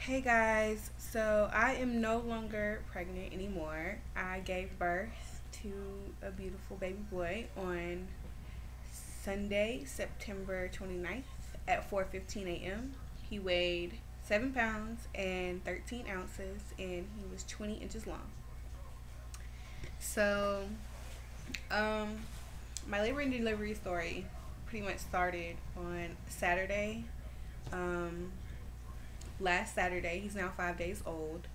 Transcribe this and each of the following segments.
Hey guys, so I am no longer pregnant anymore. I gave birth to a beautiful baby boy on Sunday, September 29th at 4:15 a.m. He weighed 7 pounds and 13 ounces and he was 20 inches long. So, um, my labor and delivery story pretty much started on Saturday. Um, Last Saturday, he's now 5 days old,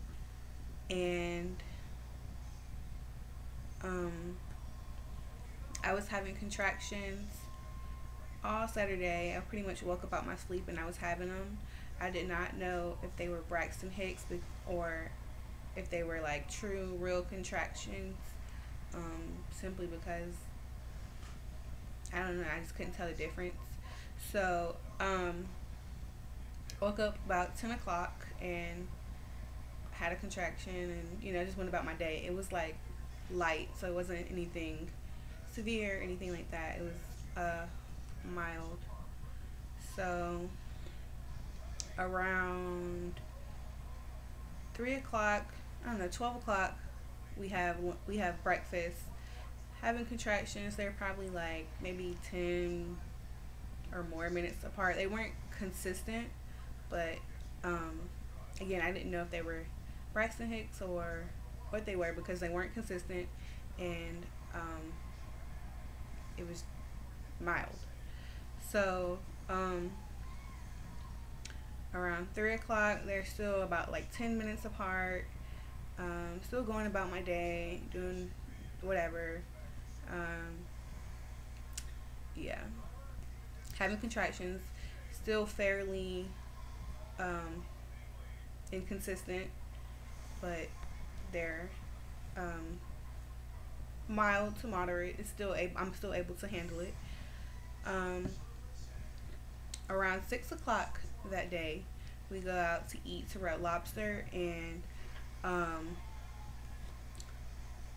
and um, I was having contractions all Saturday. I pretty much woke up out my sleep and I was having them. I did not know if they were Braxton Hicks or if they were like true, real contractions, simply because I don't know, I just couldn't tell the difference. So, woke up about 10 o'clock and had a contraction and, just went about my day. It was like light, so it wasn't anything severe, anything like that. It was mild. So around 3 o'clock, I don't know, 12 o'clock, we have breakfast. Having contractions, they're probably like maybe 10 or more minutes apart. They weren't consistent, but um, again, I didn't know if they were Braxton Hicks or what they were because they weren't consistent, and it was mild. So around 3 o'clock, they're still about like 10 minutes apart. Still going about my day, doing whatever. Um, yeah, having contractions, still fairly um, inconsistent, but they're um, mild to moderate. I'm still able to handle it. Um, Around 6 o'clock that day, we go out to eat to Red Lobster, and um,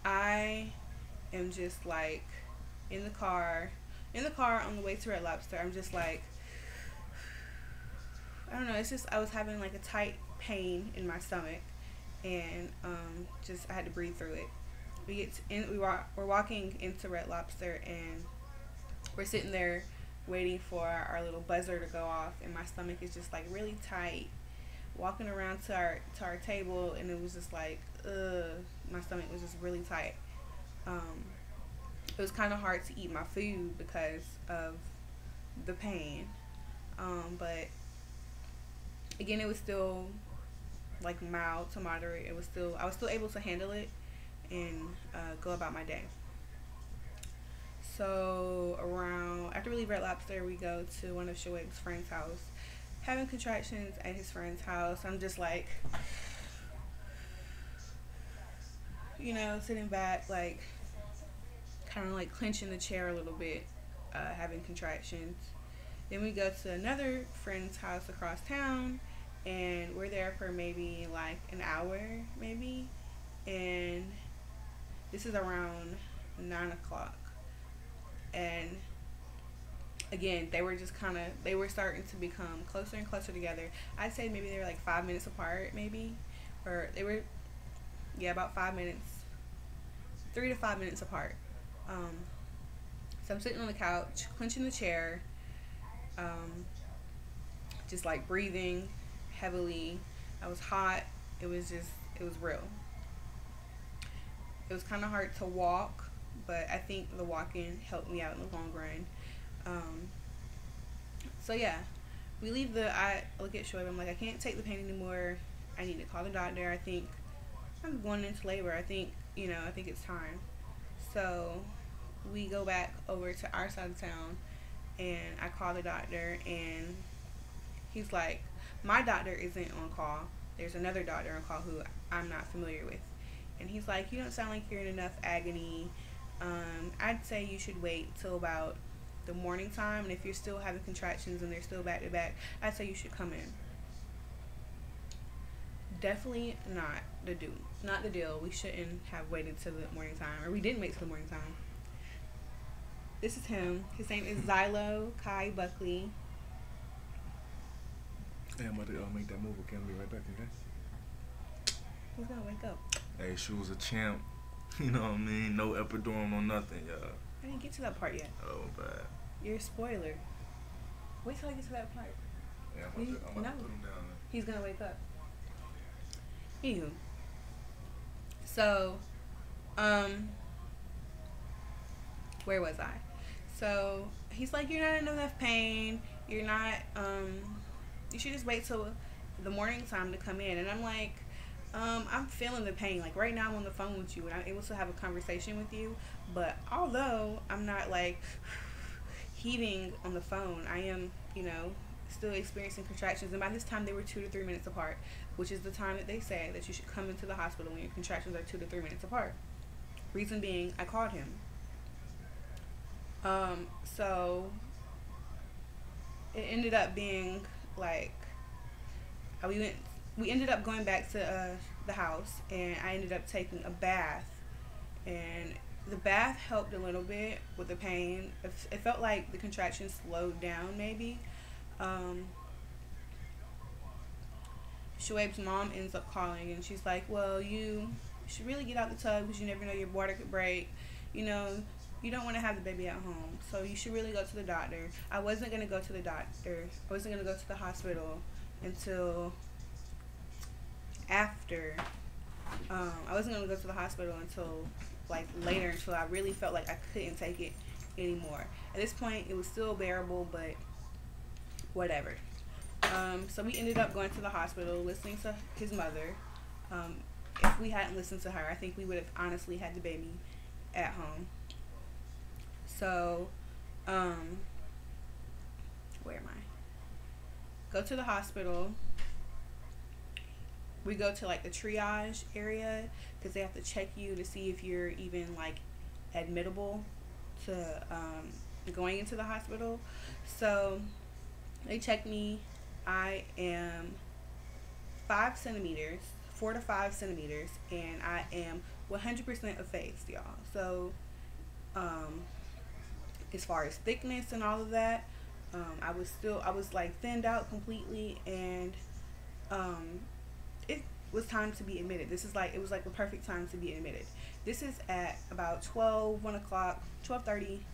I am just like in the car, on the way to Red Lobster. I'm just like, I don't know. It's just I was having like a tight pain in my stomach, and just I had to breathe through it. We're walking into Red Lobster, and we're sitting there waiting for our little buzzer to go off, and my stomach is just like really tight. Walking around to our table, and it was just like, my stomach was just really tight. Um, it was kind of hard to eat my food because of the pain. But again, it was still like mild to moderate. I was still able to handle it and go about my day. So around after we leave Red Lobster, we go to one of Shoaib's friend's house. Having contractions at his friend's house, I'm just like, sitting back, like kind of like clenching the chair a little bit, having contractions. Then we go to another friend's house across town, and we're there for maybe like an hour, maybe. And this is around 9 o'clock. And again, they were starting to become closer and closer together. I'd say maybe they were like 5 minutes apart, maybe. Or they were, yeah, about 5 minutes, 3 to 5 minutes apart. Um, so I'm sitting on the couch, clenching the chair, um, just like breathing heavily. I was hot. It was real. It was kind of hard to walk, but I think the walking helped me out in the long run. Um, so yeah, I look at Shoaib. I'm like, I can't take the pain anymore. I need to call the doctor. I think I'm going into labor. I think it's time. So we go back over to our side of town, and I call the doctor, and he's like, my doctor isn't on call. There's another doctor on call who I'm not familiar with. And he's like, you don't sound like you're in enough agony. I'd say you should wait till about the morning time. And if you're still having contractions and they're still back to back, I'd say you should come in. Definitely not the deal. We shouldn't have waited till the morning time, or we didn't wait till the morning time. This is him. His name is Xylo Kai Buckley. Hey, I'm about to make that move. Okay, I'll be right back, okay? Who's gonna wake up? Hey, she was a champ. You know what I mean? No epidural, no nothing, y'all. I didn't get to that part yet. Oh, bad. You're a spoiler. Wait till I get to that part. Yeah, I'm about to put him down. He's gonna wake up. Anywho. So, where was I? So he's like, you're not in enough pain. You're not. You should just wait till the morning time to come in. And I'm like, I'm feeling the pain. Like right now, I'm on the phone with you, and I'm able to have a conversation with you. But although I'm not like heaving on the phone, I am, still experiencing contractions. And by this time, they were 2 to 3 minutes apart, which is the time that they say that you should come into the hospital when your contractions are 2 to 3 minutes apart. Reason being, I called him. So it ended up being like we ended up going back to the house, and I ended up taking a bath, and the bath helped a little bit with the pain. It felt like the contractions slowed down maybe. Shoaib's mom ends up calling, and she's like, well, you should really get out the tub because you never know, your water could break. You don't want to have the baby at home, so you should really go to the doctor. I wasn't going to go to the doctor. I wasn't going to go to the hospital until after. I wasn't going to go to the hospital until like later, until I really felt like I couldn't take it anymore. At this point, it was still bearable, but whatever. So we ended up going to the hospital, listening to his mother. If we hadn't listened to her, I think we would have honestly had the baby at home. So, where am I? Go to the hospital. We go to like the triage area because they have to check you to see if you're even like admittable to going into the hospital. So they check me. I am 5 centimeters, 4 to 5 centimeters, and I am 100% effaced, y'all. So, as far as thickness and all of that, I was like thinned out completely, and it was time to be admitted. It was like the perfect time to be admitted. This is at about 1 o'clock, 12:30.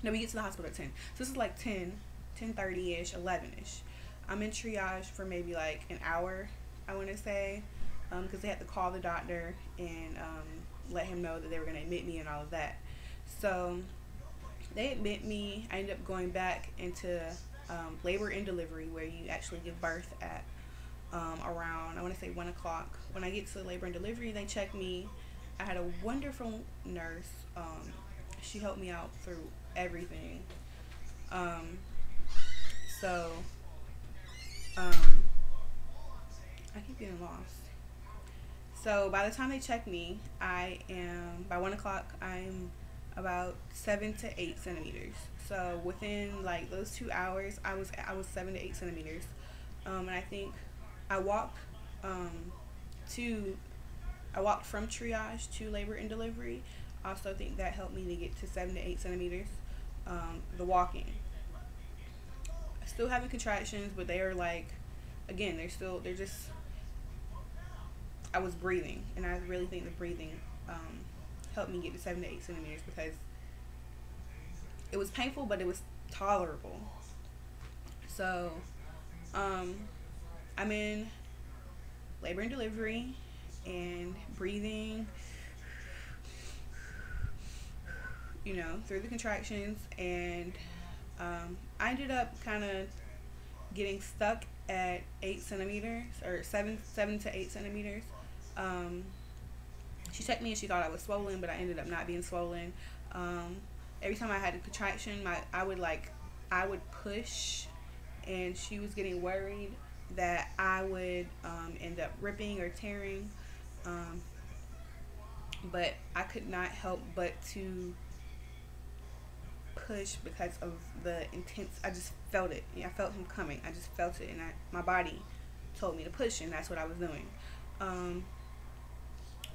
No, we get to the hospital at 10. So this is like 10:30ish, 11ish. I'm in triage for maybe like an hour, I want to say, because they had to call the doctor and let him know that they were going to admit me and all of that. So they admit me. I ended up going back into labor and delivery, where you actually give birth at around, I want to say 1 o'clock. When I get to labor and delivery, they check me. I had a wonderful nurse. She helped me out through everything. I keep getting lost. So by the time they check me, by 1 o'clock, I'm about 7 to 8 centimeters. So within like those 2 hours, I was 7 to 8 centimeters. And I think I walked from triage to labor and delivery. I also think that helped me to get to 7 to 8 centimeters. The walking. Still having contractions, but they are like, again, they're just, I was breathing, and I really think the breathing helped me get to 7 to 8 centimeters because it was painful, but it was tolerable. So, I'm in labor and delivery and breathing, through the contractions, and I ended up kind of getting stuck at 8 centimeters, or 7 to 8 centimeters. She checked me and she thought I was swollen, but I ended up not being swollen. Every time I had a contraction, I would push, and she was getting worried that I would end up ripping or tearing. But I could not help but to push because of the intense. I just felt it. I felt him coming. I just felt it, and my body told me to push, and that's what I was doing.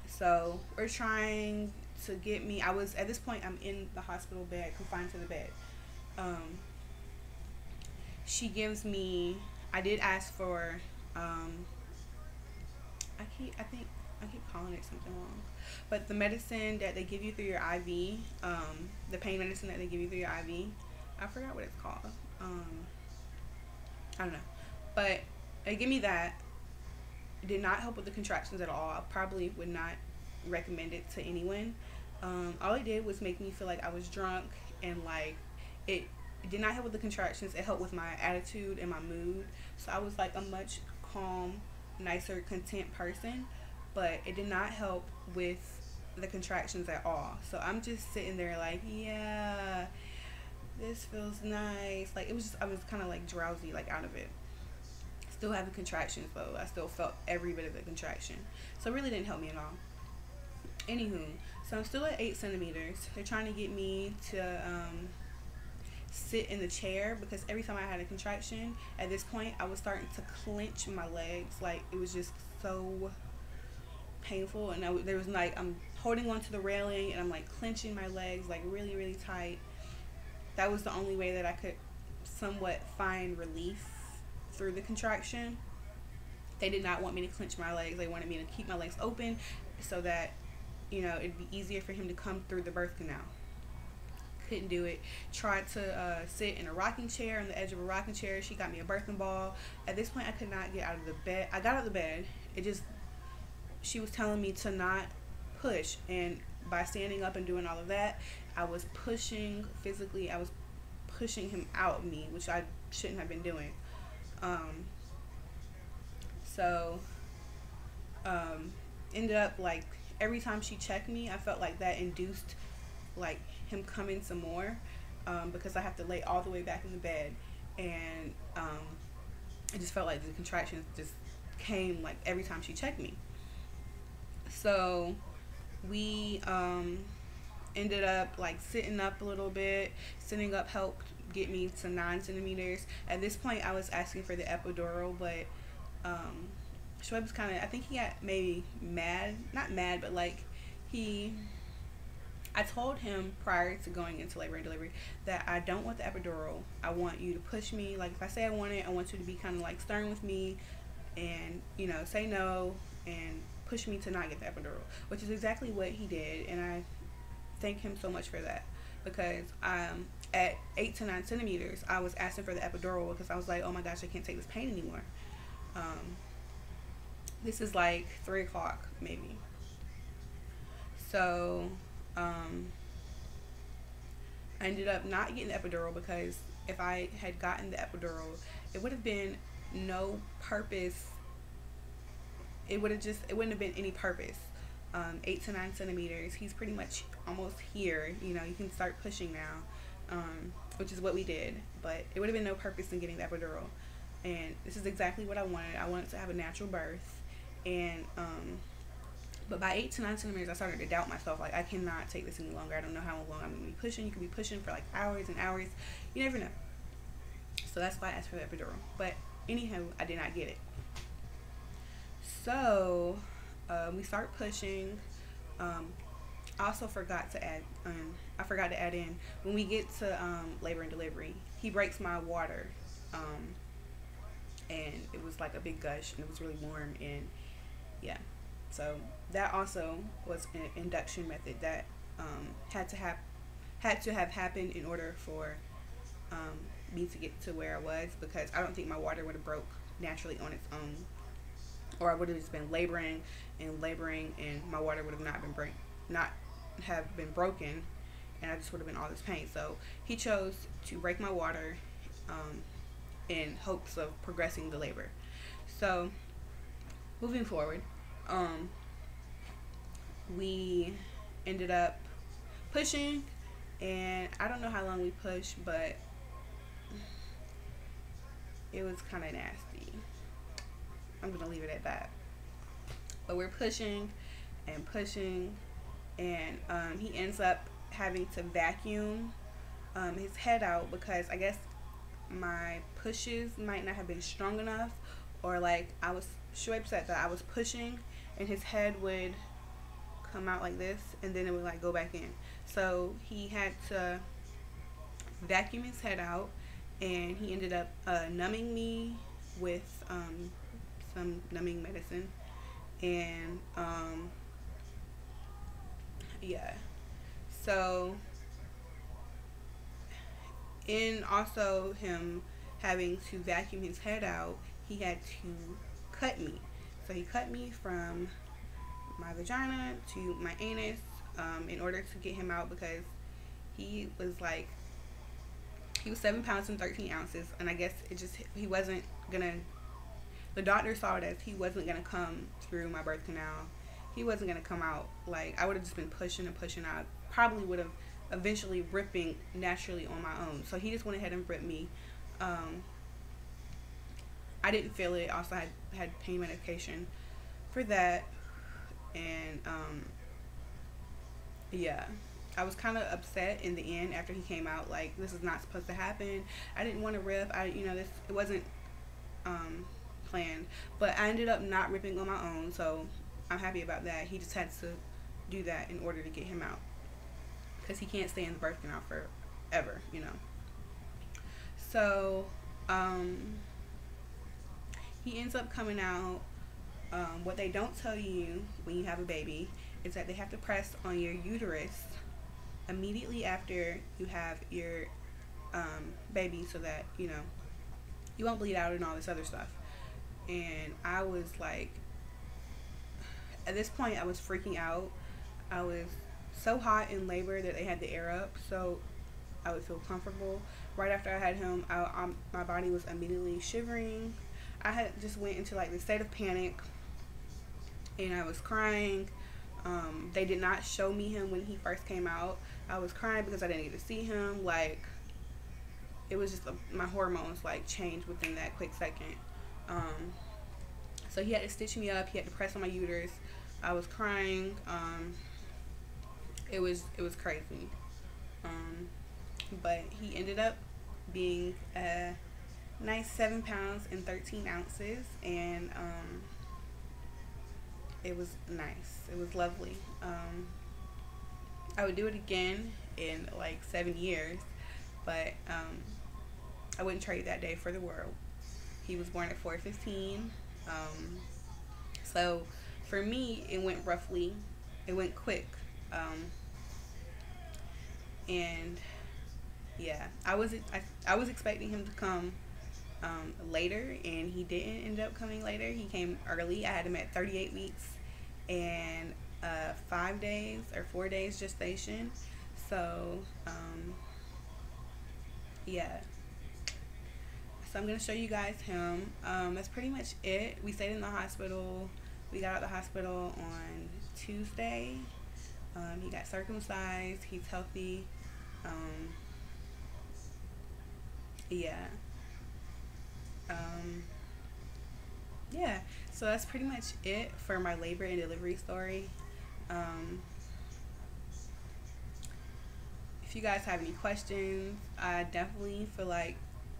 So we're trying to get me. At this point, I'm in the hospital bed, confined to the bed. She gives me I did ask for I think I keep calling it something wrong. But the medicine that they give you through your IV, the pain medicine that they give you through your IV, I forgot what it's called. Um, I don't know. But they give me that. It did not help with the contractions at all. I probably would not recommend it to anyone. All it did was make me feel like I was drunk, and like it, it did not help with the contractions. It helped with my attitude and my mood. So I was like a much calm, nicer, content person, but it did not help with the contractions at all. So I'm just sitting there like, yeah, this feels nice. Like it was just I was kind of like drowsy, like out of it. Still having contractions though. I still felt every bit of the contraction. So it really didn't help me at all. Anywho, so I'm still at 8 centimeters. They're trying to get me to sit in the chair because every time I had a contraction, at this point, I was starting to clench my legs. Like it was just so painful, and there was like I'm holding on to the railing and I'm like clenching my legs like really, really tight. That was the only way that I could somewhat find relief through the contraction. They did not want me to clench my legs. They wanted me to keep my legs open so that, it'd be easier for him to come through the birth canal. Couldn't do it. Tried to sit in a rocking chair, on the edge of a rocking chair. She got me a birthing ball. At this point, I could not get out of the bed. I got out of the bed. She was telling me to not push. And by standing up and doing all of that, I was pushing physically. I was pushing him out of me, which I shouldn't have been doing. So, ended up like every time she checked me, I felt like that induced like him coming some more, because I have to lay all the way back in the bed, and I just felt like the contractions just came like every time she checked me. So we ended up like sitting up a little bit. Sitting up helped get me to 9 centimeters. At this point, I was asking for the epidural, but Shoaib was kind of, I think he got maybe mad, not mad, but like I told him prior to going into labor and delivery that I don't want the epidural. I want you to push me. Like if I say I want it, I want you to be kind of like stern with me and, say no and push me to not get the epidural, which is exactly what he did. And I thank him so much for that, because at 8 to 9 centimeters, I was asking for the epidural because I was like, oh my gosh, I can't take this pain anymore. This is like 3 o'clock maybe. So I ended up not getting the epidural, because if I had gotten the epidural, it would have been no purpose. It wouldn't have been any purpose. 8 to 9 centimeters. He's pretty much almost here. You can start pushing now, which is what we did. But it would have been no purpose in getting the epidural. And this is exactly what I wanted. I wanted to have a natural birth. And but by 8 to 9 centimeters, I started to doubt myself. Like, I cannot take this any longer. I don't know how long I'm going to be pushing. You could be pushing for like hours and hours. You never know. So that's why I asked for the epidural. But anyhow, I did not get it. So we start pushing. I also forgot to add. I forgot to add in when we get to labor and delivery. He breaks my water, and it was like a big gush, and it was really warm, and yeah. So that also was an induction method that had to have happened in order for me to get to where I was, because I don't think my water would have broke naturally on its own, or I would have just been laboring, and my water would have not have been broken, and I just would have been all this pain. So he chose to break my water in hopes of progressing the labor. So moving forward, we ended up pushing, and I don't know how long we pushed, but it was kind of nasty. I'm gonna leave it at that. But we're pushing and pushing, and he ends up having to vacuum his head out, because I guess my pushes might not have been strong enough, or like Shoaib said that I was pushing and his head would come out like this, and then it would like go back in. So he had to vacuum his head out, and he ended up numbing me with some numbing medicine. And yeah, so, and also him having to vacuum his head out, he had to cut me. So he cut me from my vagina to my anus, in order to get him out, because he was like, he was 7 pounds and 13 ounces, and I guess it just, he wasn't gonna, the doctor saw it as he wasn't gonna come through my birth canal. He wasn't gonna come out. Like, I would have just been pushing and pushing out. Probably would have eventually ripping naturally on my own. So he just went ahead and ripped me. Um, I didn't feel it. Also had pain medication for that, and yeah, I was kind of upset in the end after he came out. Like, this is not supposed to happen. I didn't want to rip. This, it wasn't planned, but I ended up not ripping on my own, so I'm happy about that. He just had to do that in order to get him out, because he can't stay in the birth canal forever, So, he ends up coming out. What they don't tell you when you have a baby is that they have to press on your uterus immediately after you have your baby, so that you won't bleed out and all this other stuff. And I was like, at this point I was freaking out. I was so hot in labor that they had the air up so I would feel comfortable. Right after I had him, my body was immediately shivering. I had just went into like the state of panic, and I was crying. They did not show me him when he first came out. I was crying because I didn't get to see him. Like, it was just my hormones like changed within that quick second. So he had to stitch me up. He had to press on my uterus. I was crying. It was crazy. But he ended up being a nice 7 pounds and 13 ounces, and it was nice. It was lovely. I would do it again in like 7 years, but I wouldn't trade that day for the world. He was born at 4:15. So for me, it went quick. And yeah, I was expecting him to come later, and he didn't end up coming later. He came early. I had him at 38 weeks and 5 days or 4 days gestation. So yeah. So I'm going to show you guys him. That's pretty much it. We stayed in the hospital. We got out of the hospital on Tuesday. He got circumcised. He's healthy. Yeah. Yeah. So that's pretty much it for my labor and delivery story. If you guys have any questions, I definitely feel like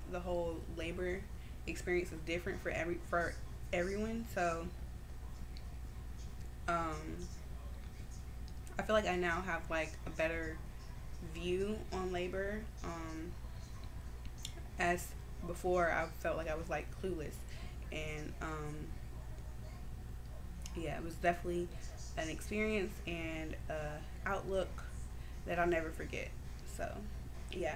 the whole labor experience is different for everyone. So I feel like I now have like a better view on labor. As before, I felt like I was like clueless, and yeah, it was definitely an experience and outlook that I'll never forget. So yeah.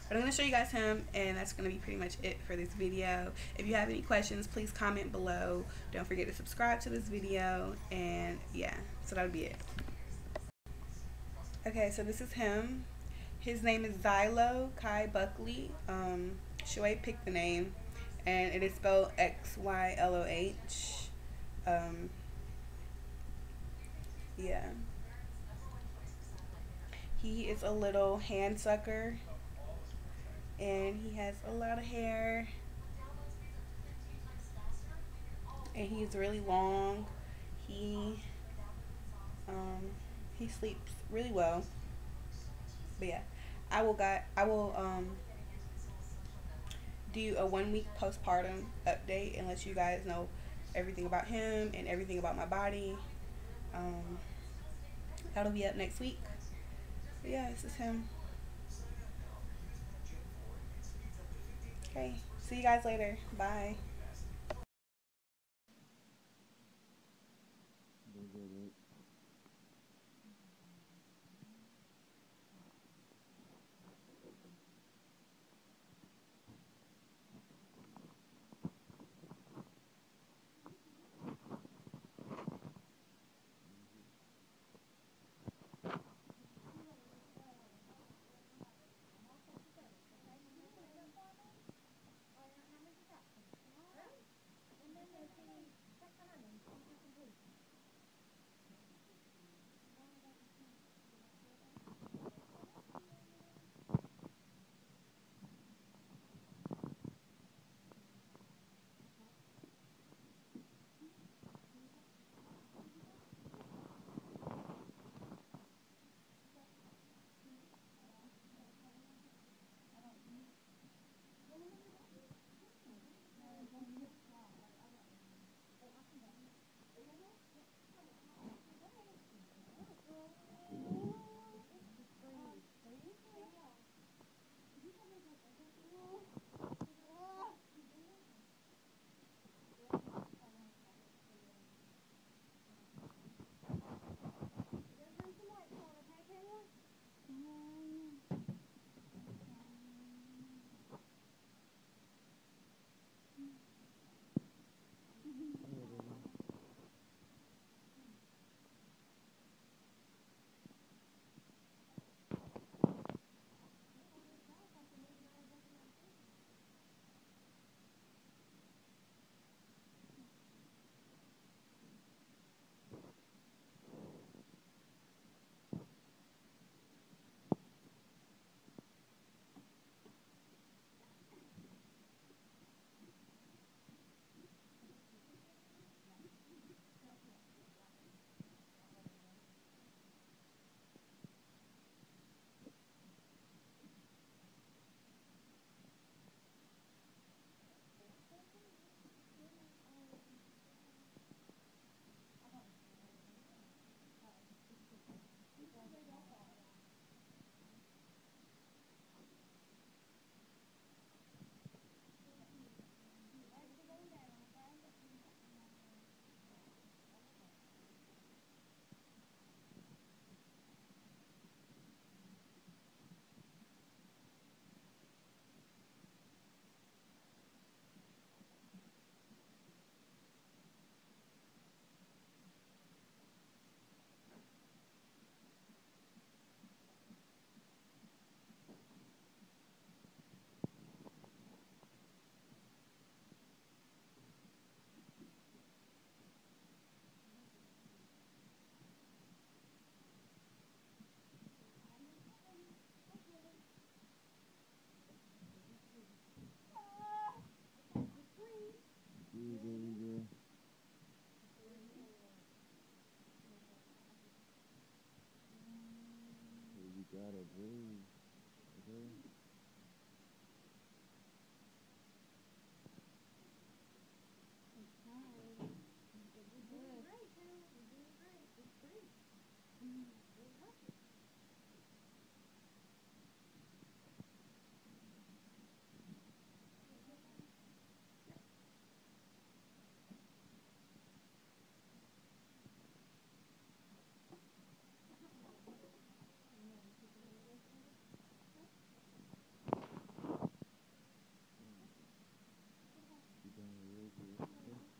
But I'm going to show you guys him, and that's going to be pretty much it for this video. If you have any questions, please comment below. Don't forget to subscribe to this video, and yeah, so that'll be it. Okay, so this is him. His name is Xylo Kai Buckley. Shoaib picked the name, and it is spelled Xyloh. Yeah. He is a little hand sucker, and he has a lot of hair, and he's really long. He sleeps really well. But yeah, I will do a 1-week postpartum update and let you guys know everything about him and everything about my body. That'll be up next week. But yeah, this is him. Okay. See you guys later. Bye. Gotta breathe. Okay? You doing real good. Okay?